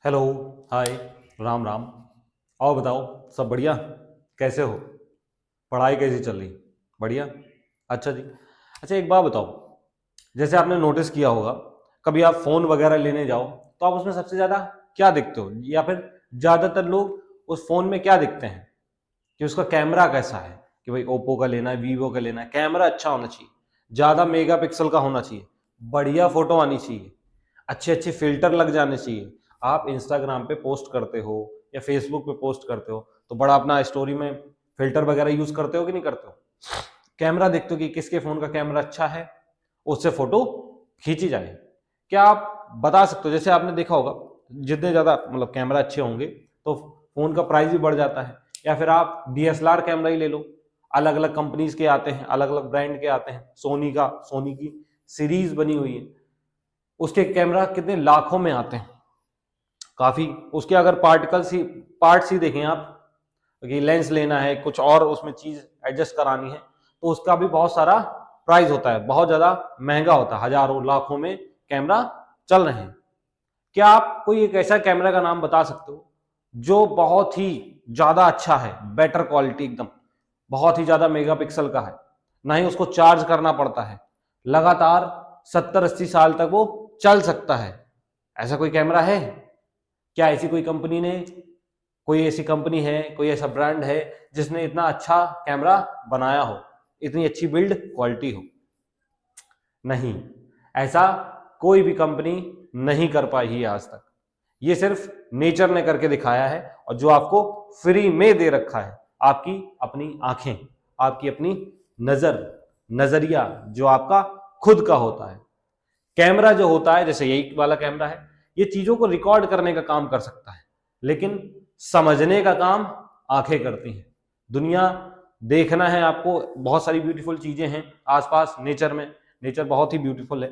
Hello. हाय। राम राम। और बताओ, सब बढ़िया? कैसे हो? पढ़ाई कैसी चल रही? बढ़िया। अच्छा जी। अच्छा, एक बात बताओ। जैसे आपने नोटिस किया होगा, कभी आप फ़ोन वगैरह लेने जाओ तो आप उसमें सबसे ज़्यादा क्या देखते हो, या फिर ज़्यादातर लोग उस फ़ोन में क्या देखते हैं कि उसका कैमरा कैसा है, कि भाई ओप्पो का लेना है, वीवो का लेना है, कैमरा अच्छा होना चाहिए, ज़्यादा मेगापिक्सल का होना चाहिए, बढ़िया फोटो आनी चाहिए, अच्छे अच्छे फिल्टर लग जाने चाहिए। आप इंस्टाग्राम पे पोस्ट करते हो या फेसबुक पे पोस्ट करते हो तो बड़ा अपना स्टोरी में फिल्टर वगैरह यूज करते हो कि नहीं करते हो? कैमरा देखते हो कि किसके फोन का कैमरा अच्छा है, उससे फोटो खींची जाए। क्या आप बता सकते हो, जैसे आपने देखा होगा, जितने ज्यादा मतलब कैमरा अच्छे होंगे तो फोन का प्राइस भी बढ़ जाता है। या फिर आप डीएसएलआर कैमरा ही ले लो, अलग अलग कंपनीज के आते हैं, अलग अलग ब्रांड के आते हैं। सोनी की सीरीज बनी हुई है, उसके कैमरा कितने लाखों में आते हैं, काफी। उसके अगर पार्ट्स ही देखें आप, कि लेंस लेना है, कुछ और उसमें चीज एडजस्ट करानी है, तो उसका भी बहुत सारा प्राइस होता है, बहुत ज्यादा महंगा होता है, हजारों लाखों में कैमरा चल रहे हैं। क्या आप कोई एक ऐसा कैमरा का नाम बता सकते हो जो बहुत ही ज्यादा अच्छा है, बेटर क्वालिटी एकदम, बहुत ही ज्यादा मेगापिक्सल का है, ना ही उसको चार्ज करना पड़ता है, लगातार 70-80 साल तक वो चल सकता है? ऐसा कोई कैमरा है? क्या ऐसी कोई कंपनी ने, कोई ऐसी कंपनी है, कोई ऐसा ब्रांड है जिसने इतना अच्छा कैमरा बनाया हो, इतनी अच्छी बिल्ड क्वालिटी हो? नहीं, ऐसा कोई भी कंपनी नहीं कर पाई है आज तक। ये सिर्फ नेचर ने करके दिखाया है, और जो आपको फ्री में दे रखा है, आपकी अपनी आंखें, आपकी अपनी नजर, नजरिया जो आपका खुद का होता है। कैमरा जो होता है, जैसे यही वाला कैमरा है, ये चीजों को रिकॉर्ड करने का काम कर सकता है, लेकिन समझने का काम आंखें करती हैं। दुनिया देखना है आपको, बहुत सारी ब्यूटीफुल चीजें हैं आसपास नेचर में, नेचर बहुत ही ब्यूटीफुल है।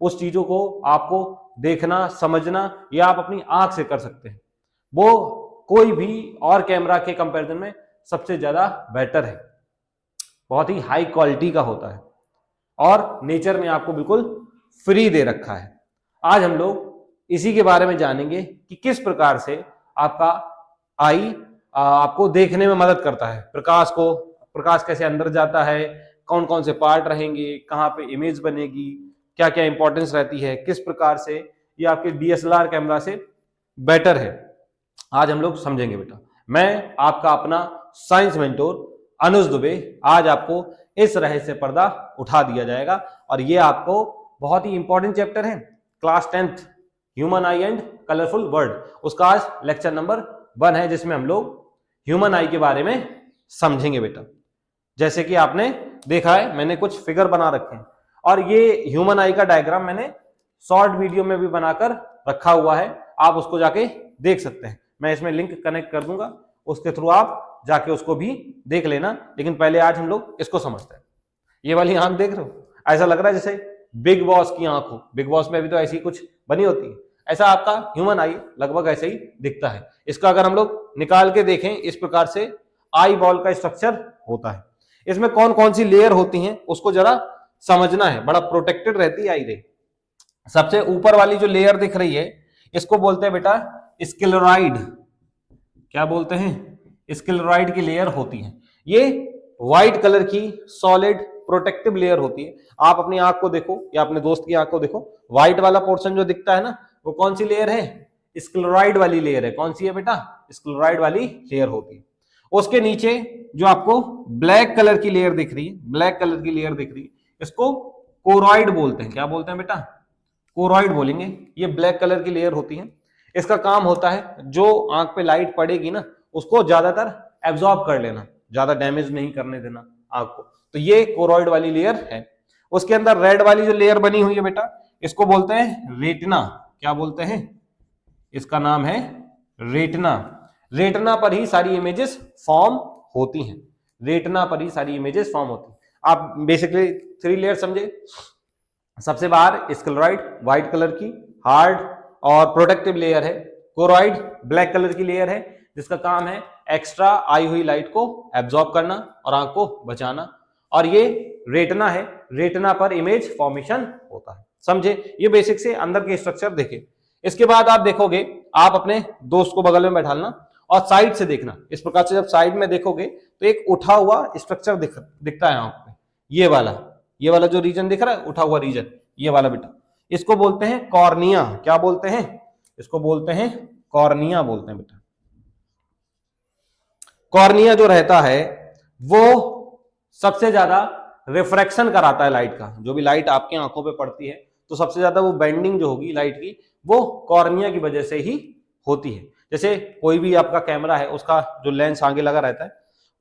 उस चीजों को आपको देखना, समझना, या आप अपनी आंख से कर सकते हैं। वो कोई भी और कैमरा के कंपैरिजन में सबसे ज्यादा बेटर है, बहुत ही हाई क्वालिटी का होता है, और नेचर ने आपको बिल्कुल फ्री दे रखा है। आज हम लोग इसी के बारे में जानेंगे कि किस प्रकार से आपका आई आपको देखने में मदद करता है, प्रकाश कैसे अंदर जाता है, कौन कौन से पार्ट रहेंगे, कहाँ पे इमेज बनेगी, क्या क्या इंपॉर्टेंस रहती है, किस प्रकार से ये आपके डीएसएलआर कैमरा से बेटर है, आज हम लोग समझेंगे बेटा। मैं आपका अपना साइंस मेंटोर अनुज दुबे, आज आपको इस रहस्य पर्दा उठा दिया जाएगा, और ये आपको बहुत ही इंपॉर्टेंट चैप्टर है, class 10th, human I and colourful world, उसका आज लेक्चर नंबर 1 है, जिसमें हम लोग ह्यूमन आई के बारे में समझेंगे बेटा। जैसे कि आपने देखा है, मैंने कुछ फिगर बना रखे हैं, और ये ह्यूमन आई का डायग्राम मैंने शॉर्ट वीडियो में भी बनाकर रखा हुआ है, आप उसको जाके देख सकते हैं। मैं इसमें लिंक कनेक्ट कर दूंगा, उसके थ्रू आप जाके उसको भी देख लेना। लेकिन पहले आज हम लोग इसको समझते हैं। ये वाली आंख देख रहे हो, ऐसा लग रहा है जैसे बिग बॉस की आंख हो। बिग बॉस में भी तो ऐसी कुछ बनी होती है, ऐसा आपका ह्यूमन आई लगभग ऐसे ही दिखता है। इसका अगर हम लोग निकाल के देखें, इस प्रकार से आई बॉल का स्ट्रक्चर होता है। इसमें कौन कौन सी लेयर होती हैं उसको जरा समझना है, बड़ा प्रोटेक्टेड रहती है आई रे। सबसे ऊपर वाली जो लेयर दिख रही है, इसको बोलते हैं बेटा स्क्लेराइड। क्या बोलते हैं? स्क्लेराइड की लेयर होती है। ये व्हाइट कलर की सॉलिड प्रोटेक्टिव लेयर होती है। आप अपनी आंख को देखो या अपने दोस्त की आंख को देखो, व्हाइट वाला पोर्शन जो दिखता है ना, वो कौन सी लेयर है? स्क्लेराइड वाली लेयर है। कौन सी है बेटा? स्क्लेराइड वाली लेयर होती है। उसके नीचे जो आपको ब्लैक कलर की लेयर दिख रही है, ब्लैक कलर की लेयर दिख रही है, इसको कोरॉइड बोलते हैं। क्या बोलते हैं बेटा? कोरॉइड बोलेंगे। ये ब्लैक कलर की लेयर होती है। इसका काम होता है जो आंख पे लाइट पड़ेगी ना, उसको ज्यादातर एब्जॉर्ब कर लेना, ज्यादा डैमेज नहीं करने देना आंख को। तो ये कोरॉइड वाली लेयर है। उसके अंदर रेड वाली जो लेयर बनी हुई है बेटा, इसको बोलते हैं रेटिना। क्या बोलते हैं? इसका नाम है रेटिना। रेटिना पर ही सारी इमेजेस फॉर्म होती हैं। रेटिना पर ही सारी इमेजेस फॉर्म होती हैं। आप बेसिकली 3 लेयर समझे। सबसे बाहर स्क्लेराइड व्हाइट कलर की हार्ड और प्रोटेक्टिव लेयर है। कोरॉइड ब्लैक कलर की लेयर है, जिसका काम है एक्स्ट्रा आई हुई लाइट को एब्जॉर्ब करना और आंख को बचाना। और ये रेटिना है, रेटिना पर इमेज फॉर्मेशन होता है। समझे? ये बेसिक से अंदर के स्ट्रक्चर देखे। इसके बाद आप देखोगे आप अपने दोस्त को बगल में बैठा लेना और साइड से देखना। इस प्रकार से जब साइड में देखोगे तो एक उठा हुआ स्ट्रक्चर दिखता है आंख पे, ये वाला जो रीजन दिख रहा है, उठा हुआ रीजन, ये वाला बेटा, इसको बोलते हैं कॉर्निया। क्या बोलते हैं? इसको बोलते हैं कॉर्निया बोलते हैं बेटा। कॉर्निया जो रहता है वो सबसे ज्यादा रिफ्रैक्शन कराता है लाइट का। जो भी लाइट आपकी आंखों पे पड़ती है तो सबसे ज्यादा वो बेंडिंग जो होगी लाइट की वो कॉर्निया की वजह से ही होती है। जैसे कोई भी आपका कैमरा है, उसका जो लेंस आगे लगा रहता है,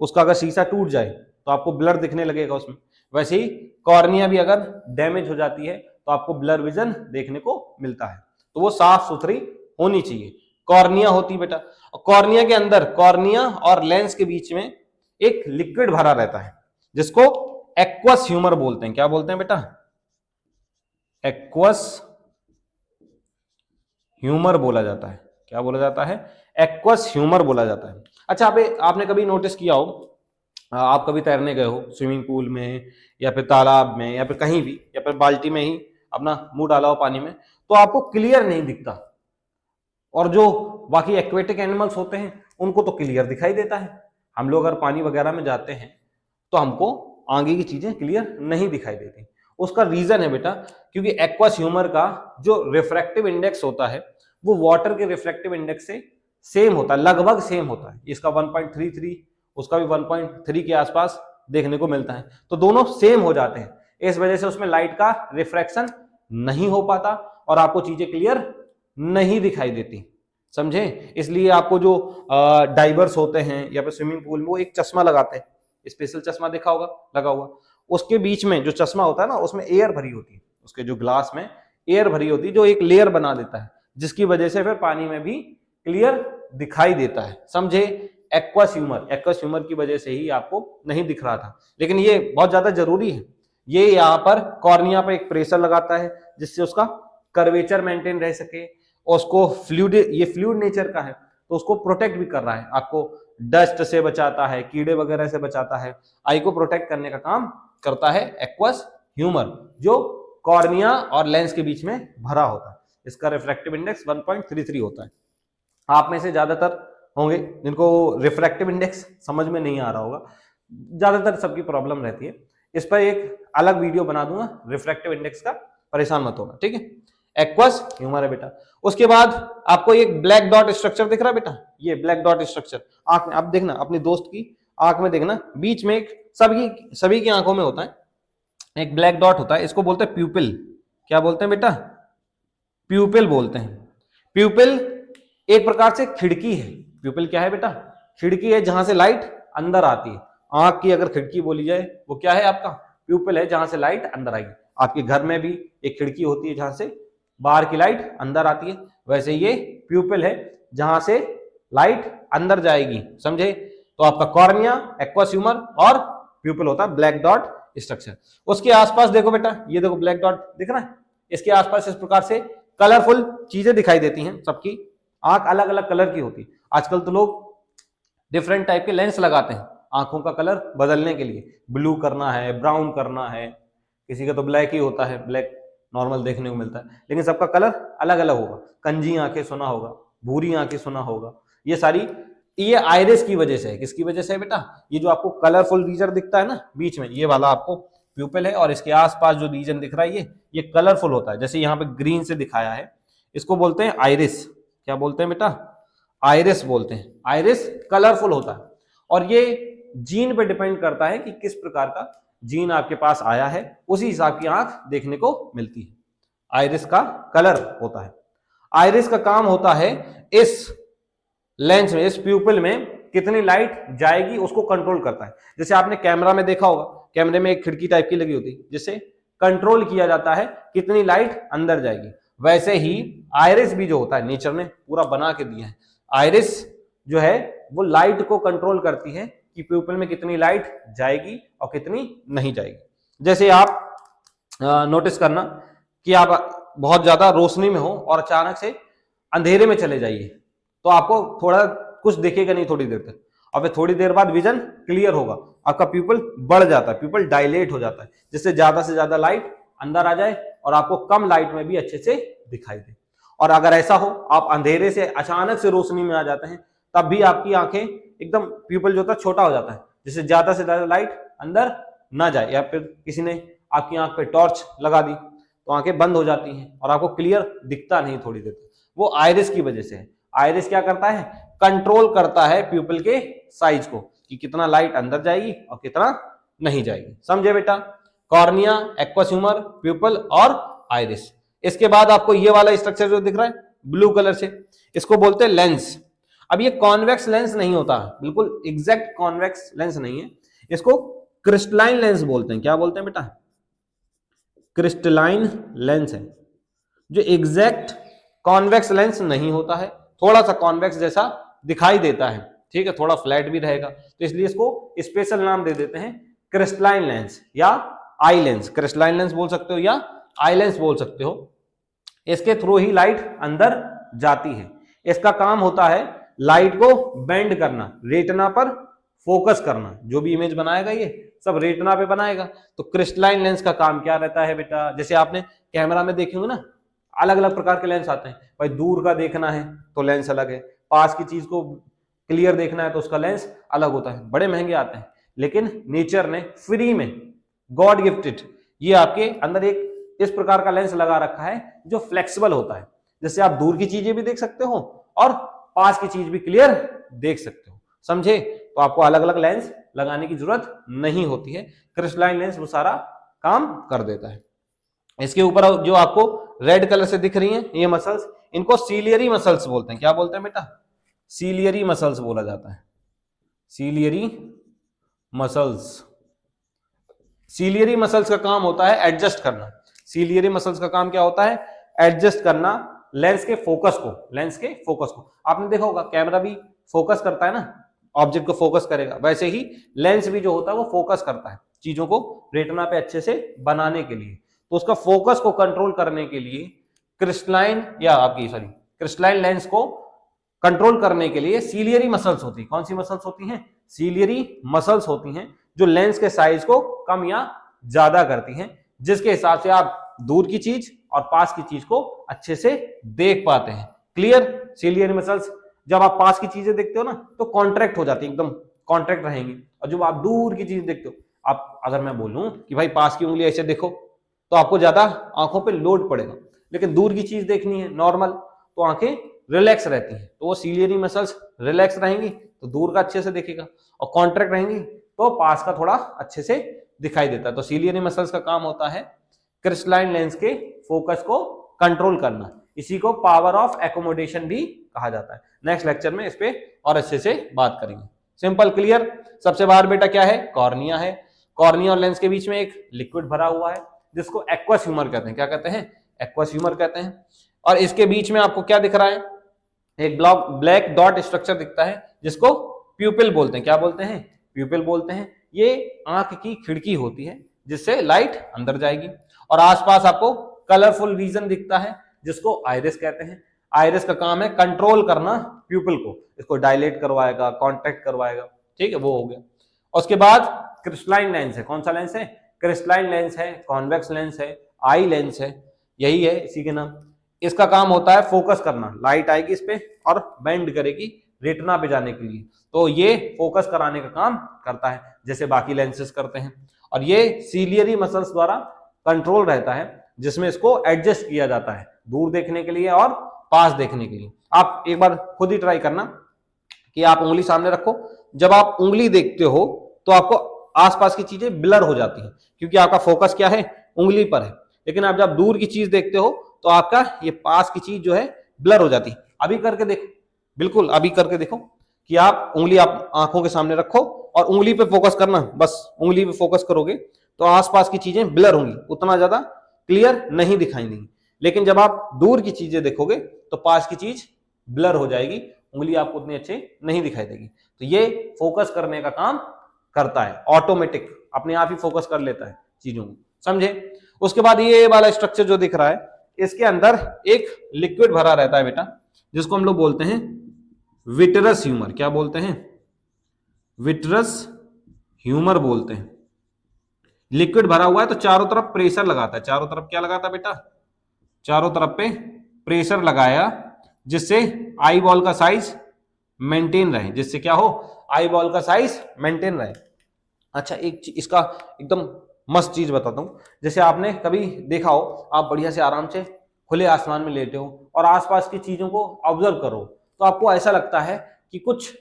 उसका अगर शीशा टूट जाए तो आपको ब्लर दिखने लगेगा उसमें। वैसे ही कॉर्निया भी अगर डैमेज हो जाती है तो आपको ब्लर विजन देखने को मिलता है। तो वो साफ सुथरी होनी चाहिए। कॉर्निया होती बेटा, कॉर्निया के अंदर, कॉर्निया और लेंस के बीच में एक लिक्विड भरा रहता है जिसको एक्वस ह्यूमर बोलते हैं। क्या बोलते हैं बेटा? एक्वस ह्यूमर बोला जाता है। क्या बोला जाता है? एक्वस ह्यूमर बोला जाता है। अच्छा, आपने कभी नोटिस किया हो, आप कभी तैरने गए हो स्विमिंग पूल में या फिर तालाब में या फिर कहीं भी, या फिर बाल्टी में ही अपना मुंह डाला हो पानी में, तो आपको क्लियर नहीं दिखता, और जो बाकी एक्वेटिक एनिमल्स होते हैं उनको तो क्लियर दिखाई देता है। हम लोग अगर पानी वगैरह में जाते हैं तो हमको आगे की चीजें क्लियर नहीं दिखाई देती। उसका रीजन है बेटा, क्योंकि एक्वस ह्यूमर का जो रिफ्रैक्टिव इंडेक्स होता है वो वाटर के रिफ्रैक्टिव इंडेक्स से सेम होता है, लगभग सेम होता है। इसका 1.33, उसका भी 1.3 के आसपास देखने को मिलता है, तो दोनों सेम हो जाते हैं। इस वजह से उसमें लाइट का रिफ्रैक्शन नहीं हो पाता और आपको चीजें क्लियर नहीं दिखाई देती, समझे? इसलिए आपको जो डाइवर्स होते हैं या फिर स्विमिंग पूल में, वो एक चश्मा लगाते हैं, स्पेशल चश्मा देखा होगा लगा हुआ, उसके बीच में जो चश्मा होता है ना, उसमें एयर भरी होती है, उसके जो ग्लास में एयर भरी होती है जो एक लेयर बना देता है, जिसकी वजह से फिर पानी में भी क्लियर दिखाई देता है, समझे? एक्वस ह्यूमर की वजह से ही आपको नहीं दिख रहा था, लेकिन ये बहुत ज्यादा जरूरी है। ये यहाँ पर कॉर्निया पर एक प्रेशर लगाता है जिससे उसका कर्वेचर मेंटेन रह सके, और उसको फ्लूइड, ये फ्लूइड नेचर का है तो उसको प्रोटेक्ट भी कर रहा है, आपको डस्ट से बचाता है, कीड़े वगैरह से बचाता है, आई को प्रोटेक्ट करने का काम करता है एक्वस ह्यूमर, जो कॉर्निया और लेंस के बीच में भरा होता है। इसका रिफ्रैक्टिव इंडेक्स 1.33 होता है। आप में से ज्यादातर होंगे जिनको रिफ्रैक्टिव इंडेक्स समझ में नहीं आ रहा होगा, ज्यादातर सबकी प्रॉब्लम रहती है। इस पर एक अलग वीडियो बना दूंगा रिफ्रैक्टिव इंडेक्स का, परेशान मत होना, ठीक है? एक्वस ह्यूमर है बेटा। उसके बाद आपको एक ब्लैक डॉट स्ट्रक्चर दिख रहा है बेटा, ये ब्लैक डॉट स्ट्रक्चर आंख में, आप देखना अपनी दोस्त की आंख में, देखना बीच में एक, सभी की आंखों में होता है, एक ब्लैक डॉट होता है, इसको बोलते हैं प्यूपिल। क्या बोलते हैं बेटा? प्यूपिल बोलते हैं। प्यूपिल एक प्रकार से खिड़की है। प्यूपिल क्या है बेटा? खिड़की है जहां से लाइट अंदर आती है। आंख की अगर खिड़की बोली जाए वो क्या है आपका? प्यूपिल है, जहां से लाइट अंदर आएगी। आपके घर में भी एक खिड़की होती है जहां से बाहर की लाइट अंदर आती है, वैसे ये प्यूपिल है जहां से लाइट अंदर जाएगी, समझे? तो आपका कॉर्निया, एक्वस ह्यूमर और प्यूपिल होता है ब्लैक डॉट स्ट्रक्चर। उसके आसपास देखो बेटा, ये देखो ब्लैक डॉट दिख रहा है, इसके आसपास इस प्रकार से कलरफुल चीजें दिखाई देती हैं। सबकी आंख अलग अलग कलर की होती है। आजकल तो लोग डिफरेंट टाइप के लेंस लगाते हैं आंखों का कलर बदलने के लिए, ब्लू करना है, ब्राउन करना है, किसी का तो ब्लैक ही होता है, ब्लैक नॉर्मल देखने को मिलता है, लेकिन सबका कलर अलग अलग होगा। कंजी आंखें सुना होगा, भूरी आंखें सुना होगा, ये सारी ये आइरिस की वजह से है। किसकी वजह से है बेटा? ये जो आपको कलरफुल रीजन दिखता है ना बीच में, ये वाला आपको प्यूपिल है, और इसके आसपास जो रीजन दिख रहा है ये कलरफुल होता है। जैसे यहाँ पे ग्रीन से दिखाया है, इसको बोलते हैं आइरिस। क्या बोलते हैं बेटा? आइरिस बोलते हैं। आइरिस कलरफुल होता है, और ये जीन पे डिपेंड करता है कि किस प्रकार का जीन आपके पास आया है, उसी हिसाब की आंख देखने को मिलती है। आइरिस का कलर होता है। आइरिस का काम होता है इस लेंस में, इस प्यूपिल में कितनी लाइट जाएगी उसको कंट्रोल करता है। जैसे आपने कैमरा में देखा होगा, कैमरे में एक खिड़की टाइप की लगी होती है जिससे कंट्रोल किया जाता है कितनी लाइट अंदर जाएगी। वैसे ही आइरिस भी जो होता है, नेचर ने पूरा बना के दिया है। आइरिस जो है वो लाइट को कंट्रोल करती है कि प्यूपिल में कितनी लाइट जाएगी और कितनी नहीं जाएगी। जैसे आप नोटिस करना कि आप बहुत ज्यादा रोशनी में हो और अचानक से अंधेरे में चले जाइए, तो आपको थोड़ा कुछ दिखेगा नहीं थोड़ी देर तक, और फिर थोड़ी देर बाद विजन क्लियर होगा, आपका प्यूपिल बढ़ जाता है, प्यूपिल डायलेट हो जाता है, जिससे ज्यादा से ज्यादा लाइट अंदर आ जाए और आपको कम लाइट में भी अच्छे से दिखाई दे। और अगर ऐसा हो आप अंधेरे से अचानक से रोशनी में आ जाते हैं, तब भी आपकी आंखें एकदम प्यूपल जो होता है छोटा हो जाता है, जिससे ज्यादा से ज्यादा लाइट अंदर ना जाए, या फिर किसी ने आपकी आंख पे टॉर्च लगा दी तो आंखें बंद हो जाती हैं और आपको क्लियर दिखता नहीं थोड़ी देर तक। वो आयरिस की वजह से है। आयरिस क्या करता है, कंट्रोल करता है प्यूपल के साइज को कि कितना लाइट अंदर जाएगी और कितना नहीं जाएगी। समझे बेटा? कॉर्निया, एक्वस ह्यूमर, प्यूपल और आइरिस। इसके बाद आपको ये वाला स्ट्रक्चर जो दिख रहा है ब्लू कलर से, इसको बोलते हैं लेंस। अब ये कॉन्वेक्स लेंस नहीं होता, बिल्कुल एग्जैक्ट कॉन्वेक्स लेंस नहीं है, इसको क्रिस्टलाइन लेंस बोलते हैं। क्या बोलते हैं बेटा? क्रिस्टलाइन लेंस है, जो एग्जैक्ट कॉन्वेक्स लेंस नहीं होता है, थोड़ा सा कॉन्वेक्स जैसा दिखाई देता है, ठीक है, थोड़ा फ्लैट भी रहेगा, तो इसलिए इसको स्पेशल नाम दे देते हैं क्रिस्टलाइन लेंस या आई लेंस। क्रिस्टलाइन लेंस बोल सकते हो या आई लेंस बोल सकते हो। इसके थ्रू ही लाइट अंदर जाती है। इसका काम होता है लाइट को बेंड करना, रेटिना पर फोकस करना। जो भी इमेज बनाएगा ये सब रेटिना पे बनाएगा। तो क्रिस्टलाइन लेंस का काम क्या रहता है बेटा? जैसे आपने कैमरा में देखे होंगे ना, अलग अलग प्रकार के लेंस आते हैं। भाई दूर का देखना है तो लेंस अलग है, पास की चीज को क्लियर देखना है तो उसका लेंस अलग होता है, बड़े महंगे आते हैं। लेकिन नेचर ने फ्री में, गॉड गिफ्टेड, ये आपके अंदर एक इस प्रकार का लेंस लगा रखा है जो फ्लेक्सिबल होता है, जिससे आप दूर की चीजें भी देख सकते हो और पास की चीज भी क्लियर देख सकते हो। समझे? तो आपको अलग अलग लेंस लगाने की जरूरत नहीं होती है, क्रिस्टलाइन लेंस वो सारा काम कर देता है। इसके ऊपर जो आपको रेड कलर से दिख रही हैं ये मसल्स, इनको सीलियरी मसल्स बोलते हैं। क्या बोलते हैं बेटा? सीलियरी मसल्स बोला जाता है। Ciliary muscles. सीलियरी मसल्स का काम होता है एडजस्ट करना। सीलियरी मसल्स का काम क्या होता है? एडजस्ट करना लेंस के फोकस को। लेंस के फोकस को आपने देखा होगा, कैमरा भी फोकस करता है ना, ऑब्जेक्ट को फोकस करेगा, वैसे ही लेंस भी जो होता है वो फोकस करता है चीजों को रेटिना पे अच्छे से बनाने के लिए। तो उसका फोकस को कंट्रोल करने के लिए क्रिस्टलाइन लेंस को कंट्रोल करने के लिए सीलियरी मसल्स होती है। कौन सी मसल्स होती हैं? सीलियरी मसल्स होती हैं, जो लेंस के साइज को कम या ज्यादा करती हैं, जिसके हिसाब से आप दूर की चीज और पास की चीज को अच्छे से देख पाते हैं। क्लियर? सीलियरी मसल्स जब आप पास की चीजें देखते हो ना तो कॉन्ट्रैक्ट हो जाती है, एकदम कॉन्ट्रैक्ट रहेंगी, और जब आप दूर की चीज देखते हो, आप अगर मैं बोलूं कि भाई पास की उंगली ऐसे देखो तो आपको ज्यादा आंखों पे लोड पड़ेगा, लेकिन दूर की चीज देखनी है नॉर्मल तो आंखें रिलैक्स रहती हैं, तो वो सीलियरी मसल्स रिलैक्स रहेंगी तो दूर का अच्छे से दिखेगा, और कॉन्ट्रैक्ट रहेंगी तो पास का थोड़ा अच्छे से दिखाई देता है। तो सीलियरी मसल्स का काम होता है क्रिस्टलाइन लेंस के फोकस को कंट्रोल करना। इसी को पावर ऑफ एकोमोडेशन भी कहा जाता है। नेक्स्ट लेक्चर में इस पे और अच्छे से बात करेंगे। Simple, clear? सबसे बाहर बेटा क्या है? कॉर्निया है। कॉर्निया और लेंस के बीच में एक लिक्विड भरा हुआ है जिसको एक्वस ह्यूमर कहते हैं। क्या कहते हैं? एक्वस ह्यूमर कहते हैं। और इसके बीच में आपको क्या दिख रहा है? एक ब्लैक डॉट स्ट्रक्चर दिखता है जिसको प्यूपिल बोलते हैं। क्या बोलते हैं? प्यूपिल बोलते हैं। ये आंख की खिड़की होती है जिससे लाइट अंदर जाएगी, और आसपास आपको कलरफुल रीजन दिखता है जिसको आइरिस कहते हैं। आइरिस का काम है कंट्रोल करना प्यूपिल को, इसको डायलेट करवाएगा, कॉन्ट्रैक्ट करवाएगा, ठीक है, वो हो गया। उसके बाद क्रिस्टलाइन लेंस है। कौन सा लेंस है? क्रिस्टलाइन लेंस है, कॉन्वेक्स लेंस है, आई लेंस है, यही है इसी के नाम। इसका काम होता है फोकस करना, लाइट आएगी इस पे और बेंड करेगी रेटिना पे जाने के लिए, तो ये फोकस कराने का काम करता है जैसे बाकी लेंसेज करते हैं। और ये सीलियरी मसल्स द्वारा कंट्रोल रहता है, जिसमें इसको एडजस्ट किया जाता है दूर देखने के लिए और पास देखने के लिए। आप एक बार खुद ही ट्राई करना कि आप उंगली सामने रखो, जब आप उंगली देखते हो तो आपको आसपास की चीजें ब्लर हो जाती हैं क्योंकि आपका फोकस क्या है? उंगली पर है। लेकिन आप जब दूर की चीज देखते हो तो आपका ये पास की चीज जो है ब्लर हो जाती है। अभी करके देखो, बिल्कुल अभी करके देखो कि आप उंगली आप आंखों के सामने रखो और उंगली पे फोकस करना, बस उंगली पे फोकस करोगे तो आसपास की चीजें ब्लर होंगी, उतना ज्यादा क्लियर नहीं दिखाई देंगी। लेकिन जब आप दूर की चीजें देखोगे तो पास की चीज ब्लर हो जाएगी, उंगली आपको उतनी अच्छे नहीं दिखाई देगी। तो ये फोकस करने का काम करता है, ऑटोमेटिक अपने आप ही फोकस कर लेता है चीजों को। समझे? उसके बाद ये वाला स्ट्रक्चर जो दिख रहा है, इसके अंदर एक लिक्विड भरा रहता है बेटा, जिसको हम लोग बोलते हैं विट्रस ह्यूमर। क्या बोलते हैं? विट्रस ह्यूमर बोलते हैं। लिक्विड भरा हुआ है तो चारों तरफ प्रेशर लगाता है। चारों तरफ क्या लगाता है बेटा? चारों तरफ पे प्रेशर लगाया जिससे आई बॉल का साइज मेंटेन रहे, जिससे क्या हो, आई बॉल का साइज मेंटेन रहे। अच्छा, इसका एकदम मस्त चीज बताता हूं। जैसे आपने कभी देखा हो, आप बढ़िया से आराम से खुले आसमान में लेटे हो और आसपास की चीजों को ऑब्जर्व करो, तो आपको ऐसा लगता है कि कुछ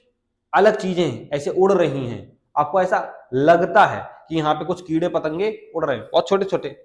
अलग चीजें ऐसे उड़ रही हैं। आपको ऐसा लगता है कि यहाँ पे कुछ कीड़े पतंगे उड़ रहे हैं, बहुत छोटे छोटे।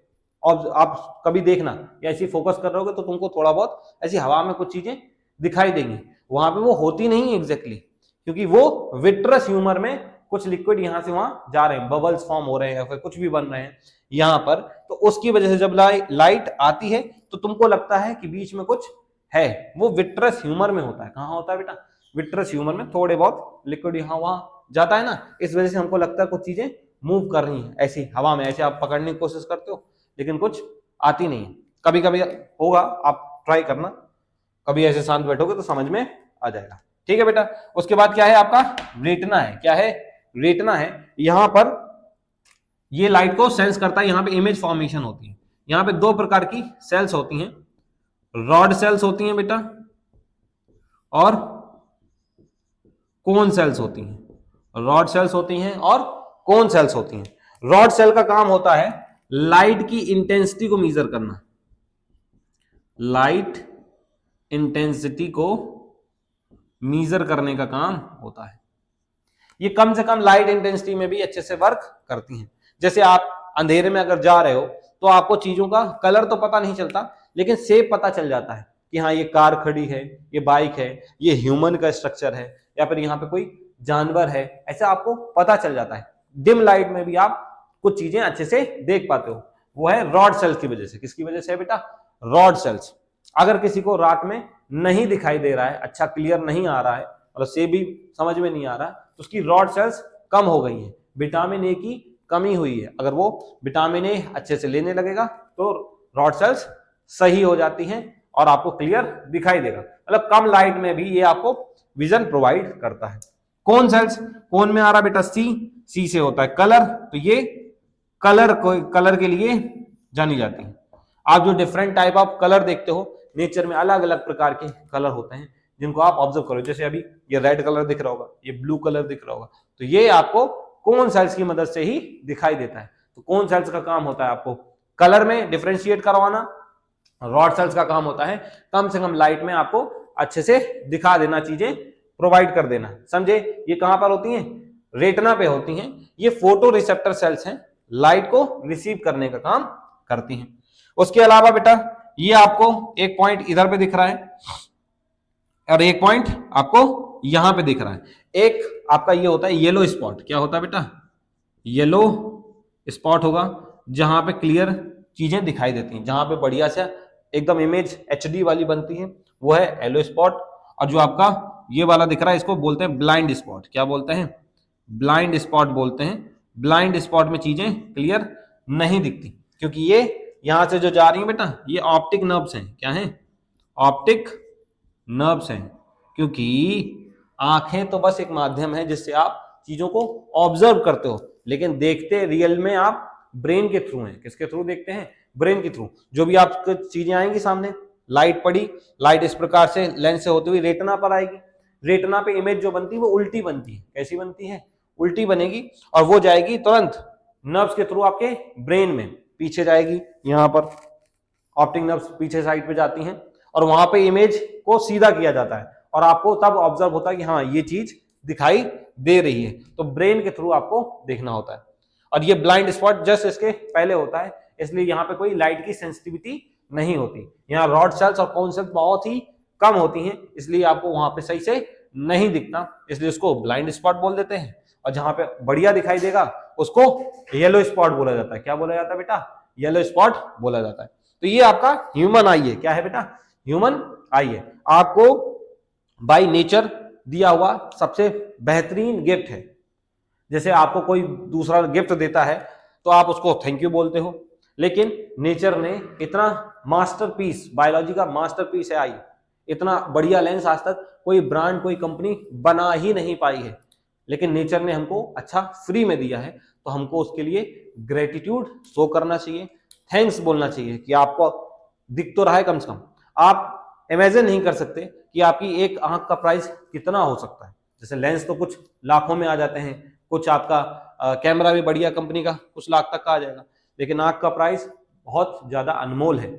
और आप कभी देखना, ऐसी फोकस कर रहोगे तो तुमको थोड़ा बहुत ऐसी हवा में कुछ चीजें दिखाई देंगी। वहां पे वो होती नहीं एग्जैक्टली, क्योंकि वो विट्रस ह्यूमर में कुछ लिक्विड यहां से वहां जा रहे हैं, बबल्स फॉर्म हो रहे हैं या फिर कुछ भी बन रहे हैं यहां पर। तो उसकी वजह से जब लाइट आती है तो तुमको लगता है कि बीच में कुछ है। वो विट्रस ह्यूमर में होता है। कहां होता है बेटा? विट्रस ह्यूमर में थोड़े बहुत लिक्विड यहां वहां जाता है ना, इस वजह से हमको लगता है कुछ चीजें मूव कर रही हैं ऐसी हवा में। ऐसे आप पकड़ने की कोशिश करते हो लेकिन कुछ आती नहीं है। कभी कभी होगा, आप ट्राई करना, कभी ऐसे शांत बैठोगे तो समझ में आ जाएगा। ठीक है बेटा। उसके बाद क्या है आपका? रेटिना है। क्या है? रेटिना है। यहां पर ये लाइट को सेंस करता है। यहां पे इमेज फॉर्मेशन होती है। यहां पे दो प्रकार की सेल्स होती हैं, रॉड सेल्स होती हैं बेटा और कोन सेल्स होती हैं। रॉड सेल्स होती हैं और कोन सेल्स होती हैं। रॉड सेल का काम होता है लाइट की इंटेंसिटी को मेजर करना, लाइट इंटेंसिटी को मेजर करने का काम होता है। ये कम से कम लाइट इंटेंसिटी में भी अच्छे से वर्क करती हैं। जैसे आप अंधेरे में अगर जा रहे हो तो आपको चीजों का कलर तो पता नहीं चलता, लेकिन शेप पता चल जाता है कि हाँ ये कार खड़ी है, ये बाइक है, ये ह्यूमन का स्ट्रक्चर है, या फिर यहाँ पे कोई जानवर है, ऐसा आपको पता चल जाता है। डिम लाइट में भी आप कुछ चीजें अच्छे से देख पाते हो। वो है रॉड सेल्स की वजह से। किसकी वजह से है बेटा? Rod sales. अगर किसी को रात में नहीं दिखाई दे रहा है, अच्छा क्लियर नहीं आ रहा है, मतलब से भी समझ में नहीं आ रहा, तो उसकी रॉड सेल्स कम हो गई हैं, विटामिन ए की कमी हुई है। अगर वो विटामिन ए अच्छे से लेने लगेगा तो रॉड सेल्स सही हो जाती हैं और आपको क्लियर दिखाई देगा। मतलब कम लाइट में भी ये आपको विजन प्रोवाइड करता है। कोन सेल्स, कोन में आ रहा बेटा सी, सी से होता है कलर, तो ये कलर के लिए जानी जाती है। आप जो डिफरेंट टाइप ऑफ कलर देखते हो नेचर में, अलग अलग प्रकार के कलर होते हैं जिनको आप ऑब्जर्व करो। जैसे अभी ये रेड कलर दिख रहा होगा, ये ब्लू कलर दिख रहा होगा, तो ये आपको कोन सेल्स की मदद से ही दिखाई देता है। तो कोन सेल्स का काम होता है आपको कलर में डिफरेंशिएट करवाना, रॉड सेल्स का काम होता है कम से कम लाइट में आपको अच्छे से दिखा देना, चीजें प्रोवाइड कर देना। समझे? ये कहां पर होती हैं? रेटिना पे होती हैं। ये फोटो रिसेप्टर सेल्स हैं, लाइट को रिसीव करने का काम करती हैं। उसके अलावा बेटा ये आपको एक पॉइंट इधर पे दिख रहा है और एक पॉइंट आपको यहां पे दिख रहा है। एक आपका ये होता है येलो स्पॉट। क्या होता है बेटा? येलो स्पॉट होगा जहां पे क्लियर चीजें दिखाई देती हैं, जहां पे बढ़िया से एकदम इमेज एचडी वाली बनती है, वो है येलो स्पॉट। और जो आपका ये वाला दिख रहा है इसको बोलते हैं ब्लाइंड स्पॉट। क्या बोलते हैं? ब्लाइंड स्पॉट बोलते हैं। ब्लाइंड स्पॉट में चीजें क्लियर नहीं दिखती, क्योंकि ये यहां से जो जा रही है बेटा, ये ऑप्टिक नर्व्स हैं। क्या है? ऑप्टिक नर्व्स हैं। क्योंकि आंखें तो बस एक माध्यम है जिससे आप चीजों को ऑब्जर्व करते हो, लेकिन देखते रियल में आप ब्रेन के थ्रू हैं। किसके थ्रू देखते हैं? ब्रेन के थ्रू। जो भी आपको चीजें आएंगी सामने, लाइट पड़ी, लाइट इस प्रकार से लेंस से होती हुई रेटिना पर आएगी। रेटिना पे इमेज जो बनती है वो उल्टी बनती है। कैसी बनती है? उल्टी बनेगी, और वो जाएगी तुरंत नर्व्स के थ्रू आपके ब्रेन में, पीछे जाएगी। यहां पर ऑप्टिक नर्व्स पीछे साइड पे जाती हैं और वहां पे इमेज को सीधा किया जाता है और आपको तब ऑब्जर्व होता है कि हाँ ये चीज दिखाई दे रही है। तो ब्रेन के थ्रू आपको देखना होता है। और ये ब्लाइंड स्पॉट जस्ट इसके पहले होता है, इसलिए यहाँ पे कोई लाइट की सेंसिटिविटी नहीं होती। यहाँ रॉड सेल्स और कोन सेल्स बहुत ही कम होती हैं, इसलिए आपको वहां पे सही से नहीं दिखता, इसलिए उसको ब्लाइंड स्पॉट बोल देते हैं। और जहां पे बढ़िया दिखाई देगा उसको येलो स्पॉट बोला जाता है। क्या बोला जाता है बेटा? येलो स्पॉट बोला जाता है। तो ये आपका ह्यूमन आई है। क्या है बेटा? ह्यूमन आई है। आपको बाय नेचर दिया हुआ सबसे बेहतरीन गिफ्ट है। जैसे आपको कोई दूसरा गिफ्ट देता है तो आप उसको थैंक यू बोलते हो, लेकिन नेचर ने इतना मास्टरपीस, बायोलॉजी का मास्टरपीस है आई, इतना बढ़िया लेंस आज तक कोई ब्रांड, कोई कंपनी बना ही नहीं पाई है, लेकिन नेचर ने हमको अच्छा फ्री में दिया है, तो हमको उसके लिए ग्रेटिट्यूड शो करना चाहिए, थैंक्स बोलना चाहिए कि आपको दिख तो रहा है कम से कम। आप इमेजिन नहीं कर सकते कि आपकी एक आंख का प्राइस कितना हो सकता है। जैसे लेंस तो कुछ लाखों में आ जाते हैं, कुछ आपका कैमरा भी बढ़िया कंपनी का कुछ लाख तक का आ जाएगा, लेकिन आंख का प्राइस बहुत ज्यादा अनमोल है,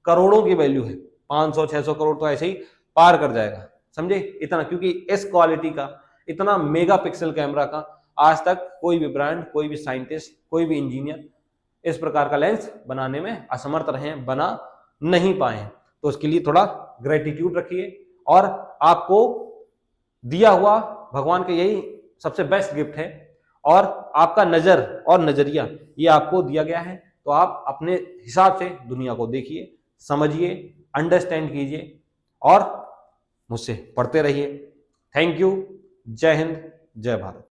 करोड़ों की वैल्यू है, 500-600 करोड़ तो ऐसे ही पार कर जाएगा, समझे इतना, क्योंकि इस क्वालिटी का इतना मेगा पिक्सल कैमरा का आज तक कोई भी ब्रांड, कोई भी साइंटिस्ट, कोई भी इंजीनियर इस प्रकार का लेंस बनाने में असमर्थ रहे, बना नहीं पाए। तो उसके लिए थोड़ा ग्रेटिट्यूड रखिए, और आपको दिया हुआ भगवान का यही सबसे बेस्ट गिफ्ट है, और आपका नजर और नजरिया ये आपको दिया गया है, तो आप अपने हिसाब से दुनिया को देखिए, समझिए, अंडरस्टैंड कीजिए, और मुझसे पढ़ते रहिए। Thank you. जय हिंद, जय भारत।